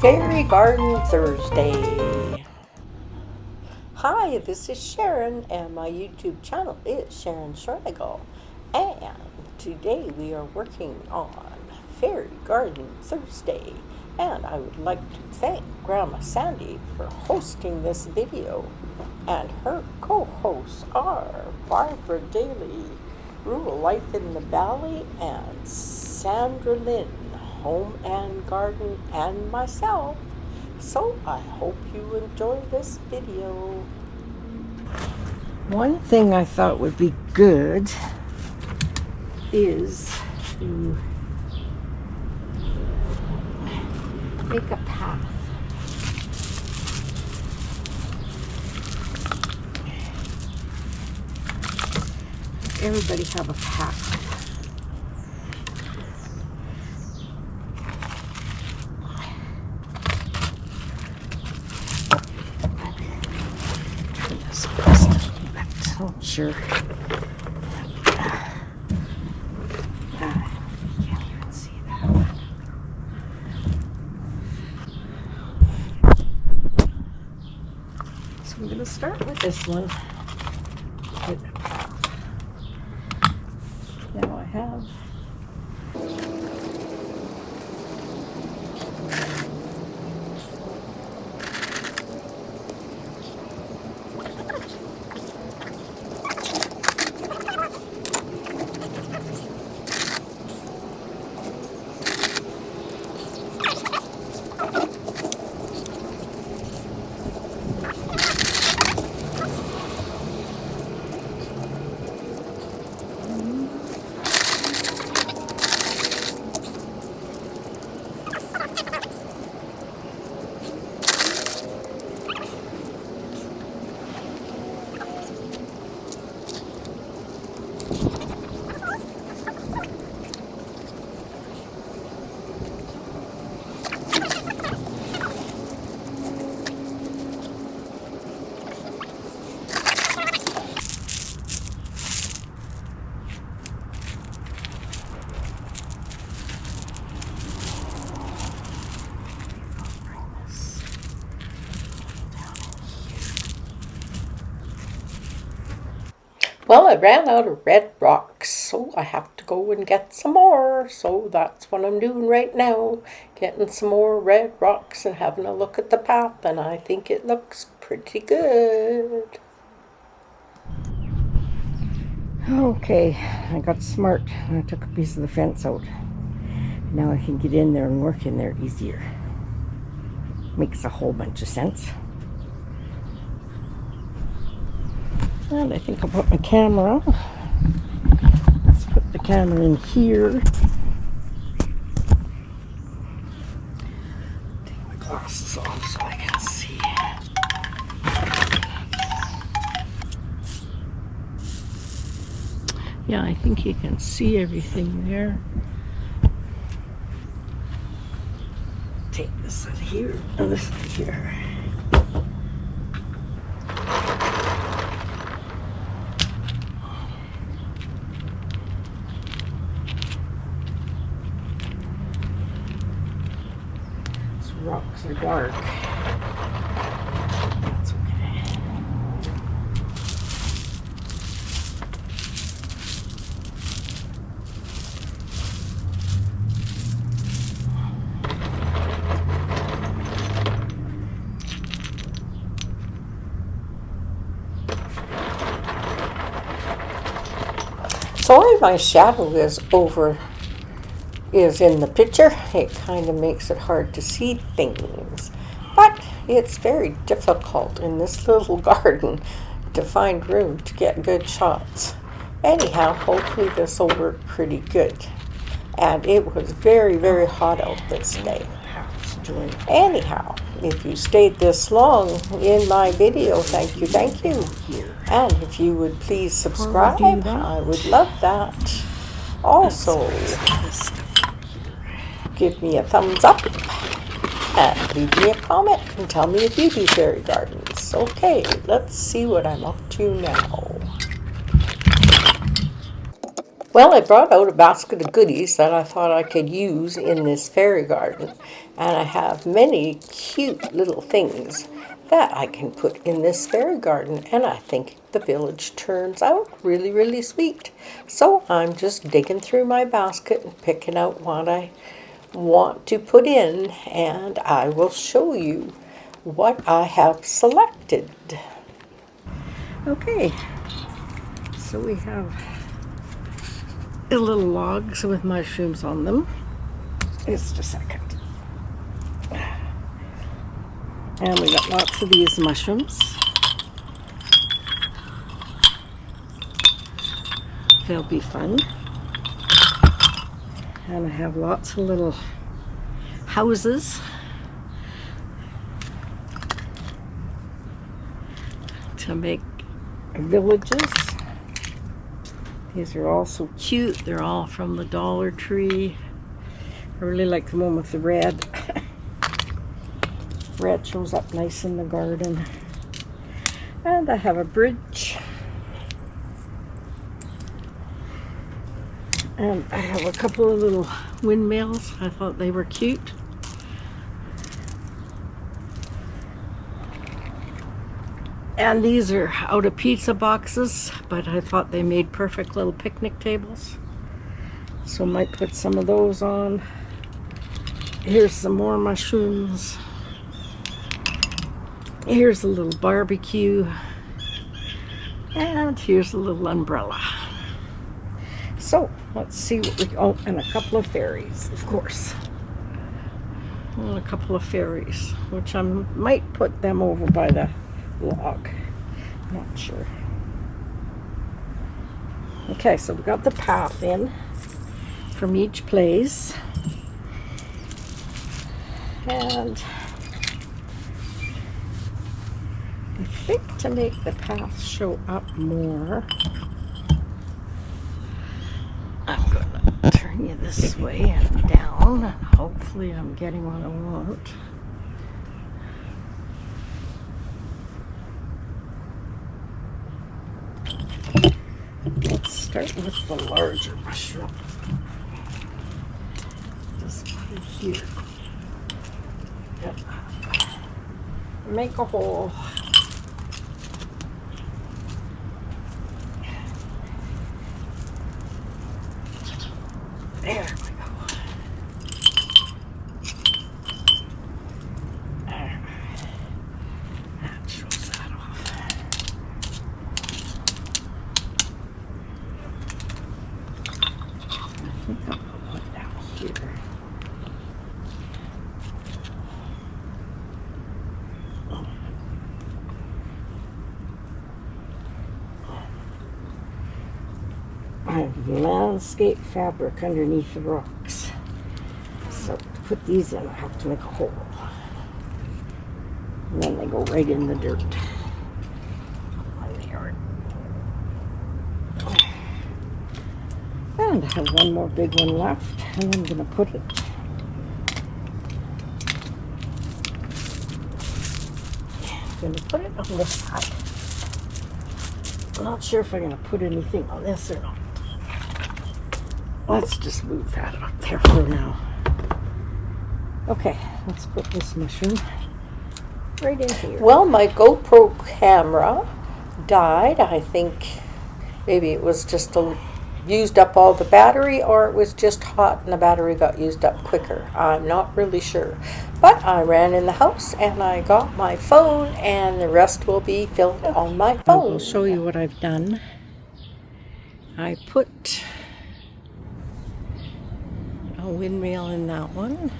Fairy Garden Thursday. Hi, this is Sharon, and my YouTube channel is Sharon Schreigel. And today we are working on Fairy Garden Thursday. And I would like to thank Grandma Sandy for hosting this video. And her co-hosts are Barbara Daly, Rural Life in the Valley, and Sandra Lynn, Home and Garden, and myself. So I hope you enjoy this video. One thing I thought would be good is to make a path. Everybody have a path. Oh, sure. Can't even see that. So I'm going to start with this one. Now I have Well, I ran out of red rocks, so I have to go and get some more. So that's what I'm doing right now, getting some more red rocks and having a look at the path, and I think it looks pretty good. Okay, I got smart. I took a piece of the fence out. Now I can get in there and work in there easier. Makes a whole bunch of sense. And I think I'll put my camera. Let's put the camera in here. Take my glasses off so I can see. Yeah, I think you can see everything there. Take this in here and this in here. Rocks are dark. That's okay. Sorry, my shadow is in the picture. It kind of makes it hard to see things, but it's very difficult in this little garden to find room to get good shots. Anyhow, hopefully this will work pretty good. And it was very, very hot out this day. Anyhow, if you stayed this long in my video, thank you, thank you. And if you would please subscribe, I would love that. Also, give me a thumbs up and leave me a comment and tell me if you do fairy gardens. Okay, let's see what I'm up to now. Well, I brought out a basket of goodies that I thought I could use in this fairy garden, and I have many cute little things that I can put in this fairy garden, and I think the village turns out really, really sweet. So I'm just digging through my basket and picking out what I want to put in, and I will show you what I have selected. Okay, so we have the little logs with mushrooms on them. Just a second. And we got lots of these mushrooms. They'll be fun. And I have lots of little houses to make villages. These are all so cute. They're all from the Dollar Tree. I really like the one with the red. Red shows up nice in the garden. And I have a bridge. And I have a couple of little windmills. I thought they were cute. And these are out of pizza boxes, but I thought they made perfect little picnic tables. So I might put some of those on. Here's some more mushrooms. Here's a little barbecue. And here's a little umbrella. So let's see what we, oh, and a couple of fairies, of course. And a couple of fairies, which I might put them over by the log. Not sure. Okay, so we got the path in from each place. And I think to make the path show up more, I'm gonna turn you this way and down, and hopefully I'm getting what I want. Let's start with the larger mushroom. Just put it here. Yep. Make a hole. There we go. There. That shows that off. I think I'll put one down here. I have landscape fabric underneath the rocks. So to put these in, I have to make a hole. And then they go right in the dirt. And I have one more big one left, and I'm going to put it on this side. I'm not sure if I'm going to put anything on this or not. Let's just move that up there for now. Okay, let's put this mushroom right in here. Well, my GoPro camera died. I think maybe it was just used up all the battery, or it was just hot and the battery got used up quicker. I'm not really sure. But I ran in the house and I got my phone, and the rest will be filmed on my phone. I'll show you what I've done. I put a windmill in that one.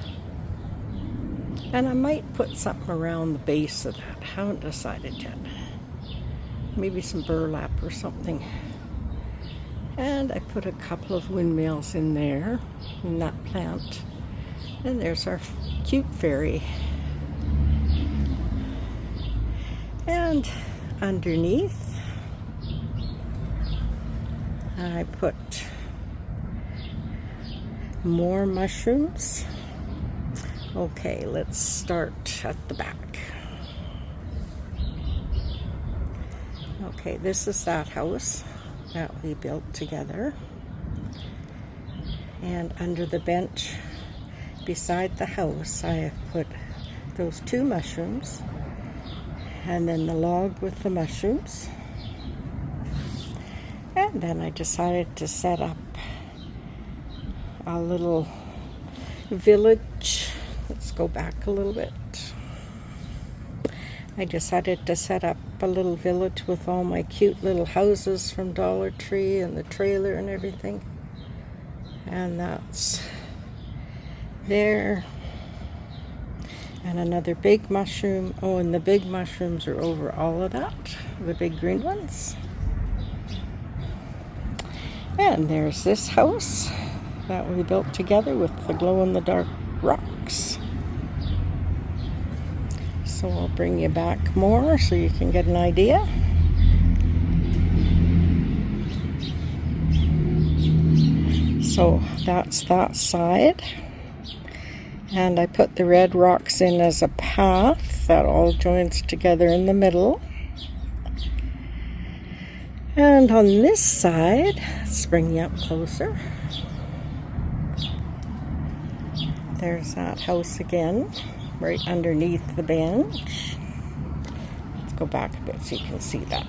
And I might put something around the base of that. Haven't decided yet. Maybe some burlap or something. And I put a couple of windmills in there, in that plant. And there's our cute fairy. And underneath, I put more mushrooms. Okay, let's start at the back. Okay, this is that house that we built together. And under the bench beside the house, I have put those 2 mushrooms, and then the log with the mushrooms. And then I decided to set up a little village. Let's go back a little bit. I decided to set up a little village with all my cute little houses from Dollar Tree and the trailer and everything. And that's there. And another big mushroom. Oh, and the big mushrooms are over all of that, the big green ones. And there's this house that we built together with the glow-in-the-dark rocks. So I'll bring you back more so you can get an idea. So that's that side. And I put the red rocks in as a path that all joins together in the middle. And on this side, let's bring you up closer. There's that house again, right underneath the bench. Let's go back a bit so you can see that.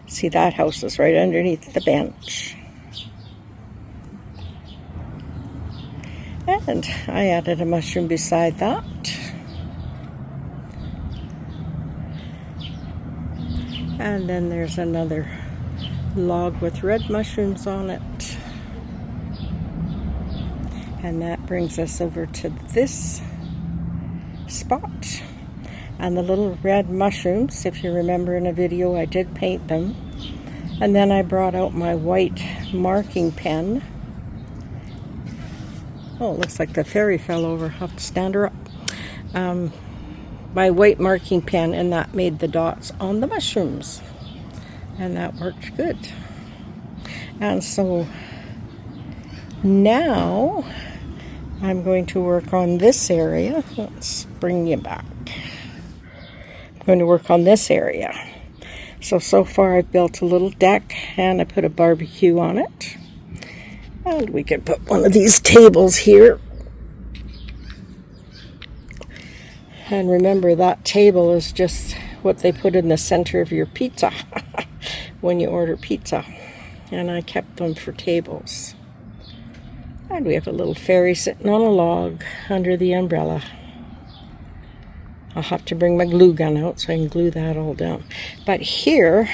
See, that house is right underneath the bench. And I added a mushroom beside that. And then there's another log with red mushrooms on it. And that brings us over to this spot. And the little red mushrooms, if you remember in a video, I did paint them. And then I brought out my white marking pen. Oh, it looks like the fairy fell over. I'll have to stand her up. My white marking pen, and that made the dots on the mushrooms. And that worked good. And so now I'm going to work on this area. Let's bring you back. I'm going to work on this area. So far I've built a little deck and I put a barbecue on it. And we can put one of these tables here. And remember, that table is just what they put in the center of your pizza when you order pizza. And I kept them for tables. And we have a little fairy sitting on a log under the umbrella. I'll have to bring my glue gun out so I can glue that all down. But here,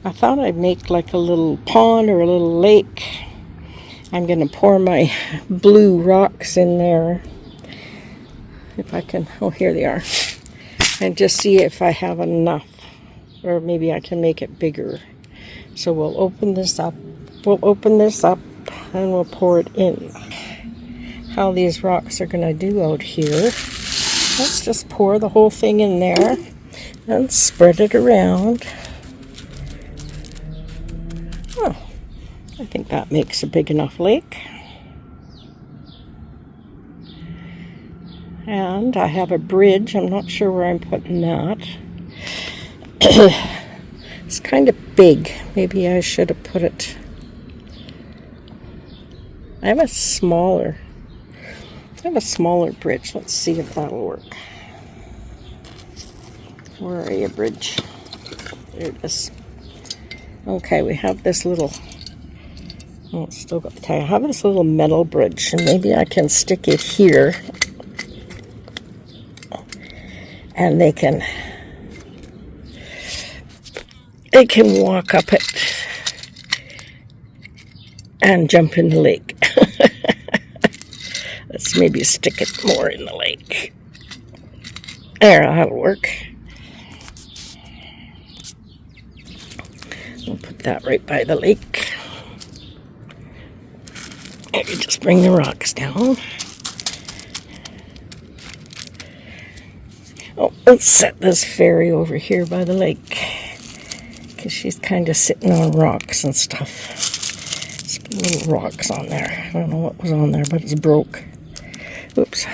I thought I'd make like a little pond or a little lake. I'm going to pour my blue rocks in there. If I can, oh, here they are. And just see if I have enough. Or maybe I can make it bigger. So we'll open this up. And we'll pour it in. How these rocks are going to do out here. Let's just pour the whole thing in there. And spread it around. Oh, I think that makes a big enough lake. And I have a bridge. I'm not sure where I'm putting that. It's kind of big. Maybe I should have put it. I have a smaller bridge. Let's see if that'll work. Where are you, bridge? There it is. Okay, we have this little, oh, it's still got the tag. I have this little metal bridge, and maybe I can stick it here. And they can walk up it and jump in the lake. Let's maybe stick it more in the lake. There, that'll work. We'll put that right by the lake. And you just bring the rocks down. Oh, let's set this fairy over here by the lake. Because she's kind of sitting on rocks and stuff. There's little rocks on there. I don't know what was on there, but it's broke. Oops.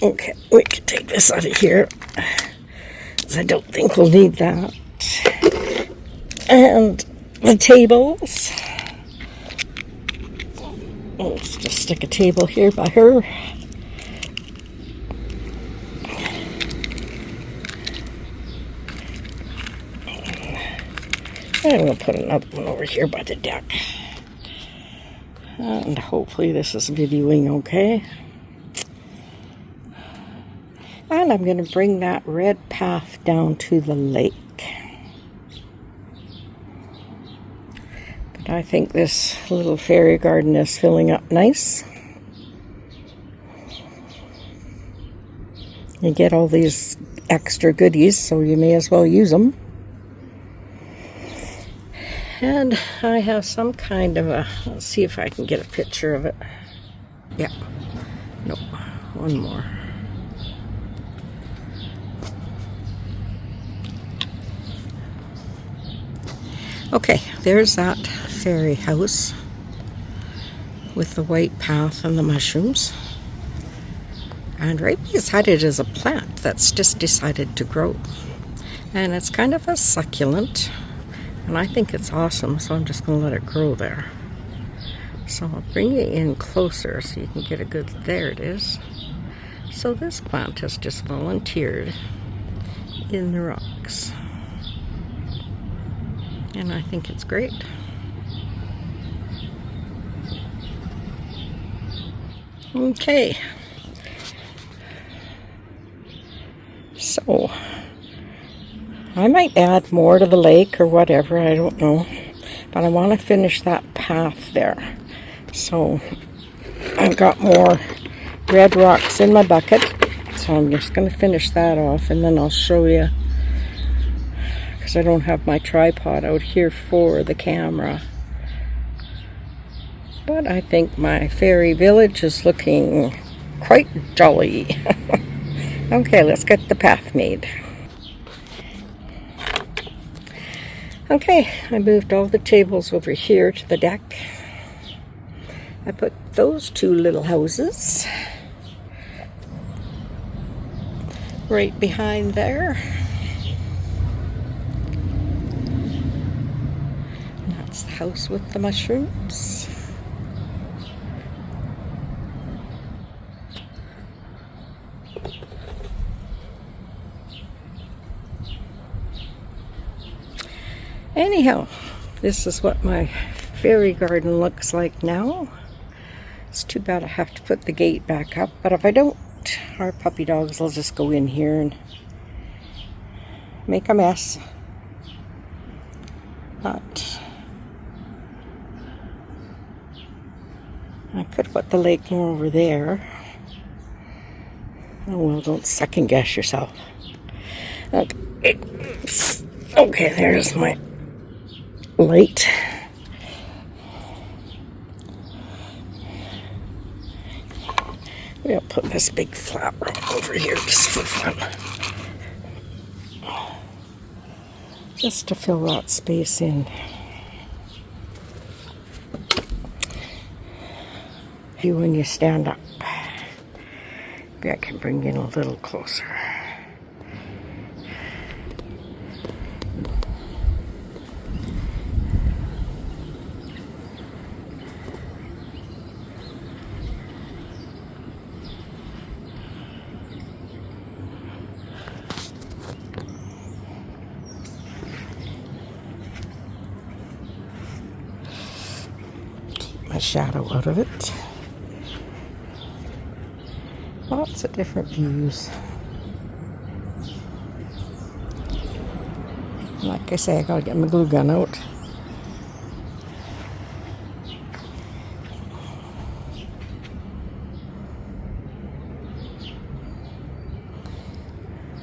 Okay, we can take this out of here. Because I don't think we'll need that. And the tables. Just stick a table here by her. And we'll put another one over here by the deck. And hopefully this is videoing okay. And I'm going to bring that red path down to the lake. But I think this little fairy garden is filling up nice. You get all these extra goodies, so you may as well use them. And I have some kind of a, let's see if I can get a picture of it. Yeah, no, one more. Okay, there's that fairy house with the white path and the mushrooms. And right beside it is a plant that's just decided to grow. And it's kind of a succulent. And I think it's awesome, so I'm just going to let it grow there. So I'll bring you in closer so you can get a good, there it is. So this plant has just volunteered in the rocks. And I think it's great. Okay. So I might add more to the lake or whatever, I don't know. But I want to finish that path there. So I've got more red rocks in my bucket. So I'm just going to finish that off and then I'll show you. Because I don't have my tripod out here for the camera. But I think my fairy village is looking quite jolly. Okay, let's get the path made. Okay, I moved all the tables over here to the deck. I put those two little houses right behind there. That's the house with the mushrooms. Anyhow, this is what my fairy garden looks like now. It's too bad I have to put the gate back up, but if I don't, our puppy dogs will just go in here and make a mess. But I could put the lake more over there. Oh well, don't second guess yourself. Okay, there's my light. We'll put this big flat rock over here just for fun. Just to fill that space in. When you stand up. Maybe I can bring you in a little closer. Keep my shadow out of it. Lots of different views. Like I say, I gotta get my glue gun out.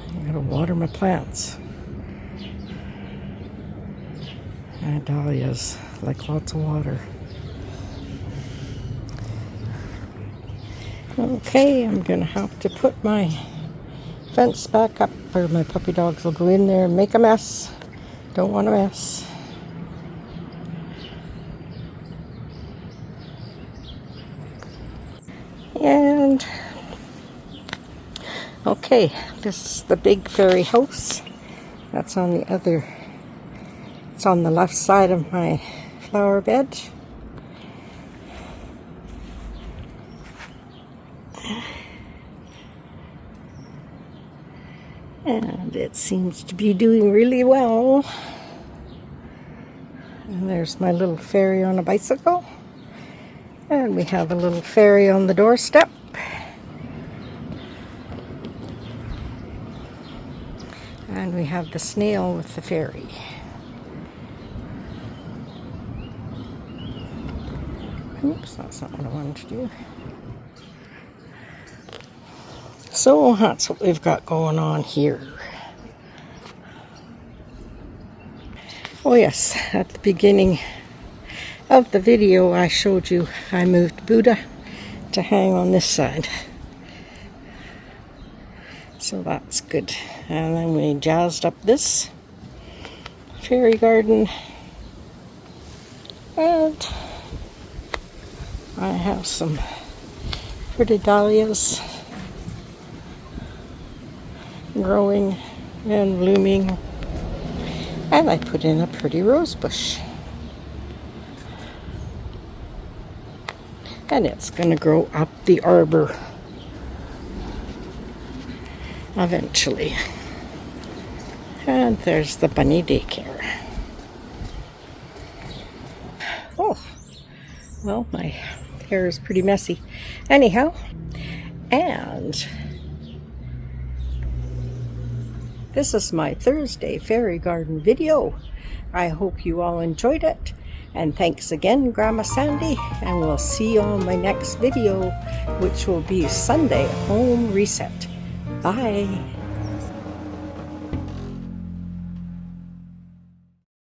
I gotta water my plants. And dahlias like lots of water. Okay, I'm gonna have to put my fence back up or my puppy dogs will go in there and make a mess. Don't want a mess. And okay, this is the big fairy house. That's on the other, it's on the left side of my flower bed. And it seems to be doing really well. And there's my little fairy on a bicycle. And we have a little fairy on the doorstep. And we have the snail with the fairy. Oops, that's not what I wanted to do. So that's what we've got going on here. Oh yes, at the beginning of the video I showed you I moved Buddha to hang on this side. So that's good. And then we jazzed up this fairy garden. And I have some pretty dahlias growing and blooming. And I put in a pretty rose bush. And it's going to grow up the arbor eventually. And there's the bunny daycare. Oh, well, my hair is pretty messy. Anyhow, and this is my Thursday fairy garden video. I hope you all enjoyed it. And thanks again, Grandma Sandy. And we'll see you on my next video, which will be Sunday Home Reset. Bye.